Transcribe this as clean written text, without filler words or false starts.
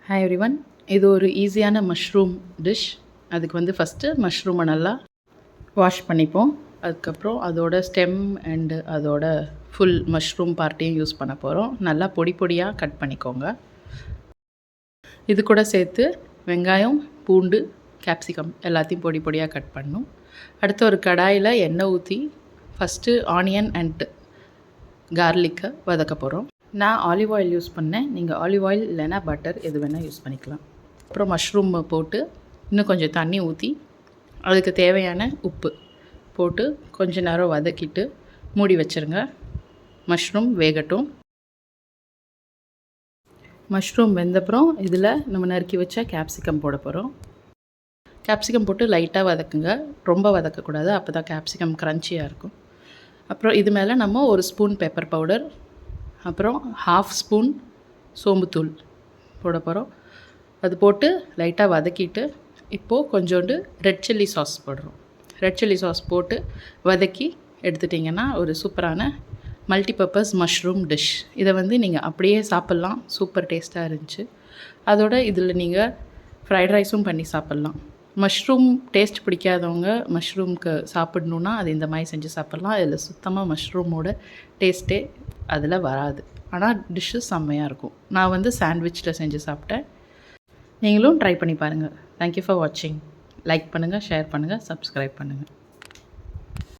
Hi everyone. இது ஒரு ஈஸியான மஷ்ரூம் டிஷ். அதுக்கு வந்து ஃபஸ்ட்டு மஷ்ரூமை நல்லா வாஷ் பண்ணிப்போம். அதுக்கப்புறம் அதோட ஸ்டெம் அண்டு அதோட ஃபுல் மஷ்ரூம் பார்ட்டையும் யூஸ் பண்ண போகிறோம். நல்லா பொடி பொடியாக கட் பண்ணிக்கோங்க. இது கூட சேர்த்து வெங்காயம், பூண்டு, கேப்சிகம் எல்லாத்தையும் பொடி பொடியாக கட் பண்ணணும். அடுத்து ஒரு கடாயில் எண்ணெய் ஊற்றி ஃபஸ்ட்டு ஆனியன் அண்ட் கார்லிக்கை வதக்க போகிறோம். நான் ஆலிவ் ஆயில் யூஸ் பண்ணேன். நீங்கள் ஆலிவ் ஆயில் இல்லைன்னா பட்டர் எது வேணால் யூஸ் பண்ணிக்கலாம். அப்புறம் மஷ்ரூம் போட்டு இன்னும் கொஞ்சம் தண்ணி ஊற்றி அதுக்கு தேவையான உப்பு போட்டு கொஞ்ச நேரம் வதக்கிட்டு மூடி வச்சுருங்க. மஷ்ரூம் வேகட்டும். மஷ்ரூம் வெந்தப்புறம் இதில் நம்ம நறுக்கி வச்ச கேப்சிகம் போட போகிறோம். கேப்சிகம் போட்டு லைட்டாக வதக்குங்க, ரொம்ப வதக்கக்கூடாது, அப்போ தான் கேப்சிகம் க்ரன்ச்சியாக இருக்கும். அப்புறம் இது மேலே நம்ம ஒரு ஸ்பூன் பெப்பர் பவுடர், அப்புறம் 1/2 ஸ்பூன் சோம்புத்தூள் போட போகிறோம். அது போட்டு லைட்டாக வதக்கிட்டு இப்போது கொஞ்சோண்டு ரெட் சில்லி சாஸ் போடுறோம். ரெட் சில்லி சாஸ் போட்டு வதக்கி எடுத்துட்டிங்கன்னா ஒரு சூப்பரான மல்டிபர்பஸ் மஷ்ரூம் டிஷ். இதை வந்து நீங்கள் அப்படியே சாப்பிட்லாம், சூப்பர் டேஸ்ட்டாக இருந்துச்சு. அதோட இதில் நீங்கள் ஃப்ரைட் ரைஸும் பண்ணி சாப்பிட்லாம். மஷ்ரூம் டேஸ்ட் பிடிக்காதவங்க மஷ்ரூம்க்கு சாப்பிட்ணுன்னா அது இந்த மாதிரி செஞ்சு சாப்பிட்லாம். இதில் சுத்தமாக மஷ்ரூமோட டேஸ்ட்டே அதில் வராது. ஆனால் டிஷ்ஷு செம்மையாக இருக்கும். நான் வந்து சாண்ட்விச்சில் செஞ்சு சாப்பிட்டேன். நீங்களும் ட்ரை பண்ணி பாருங்கள். தேங்க்யூ ஃபார் வாட்சிங். லைக் பண்ணுங்கள், ஷேர் பண்ணுங்கள், சப்ஸ்கிரைப் பண்ணுங்கள்.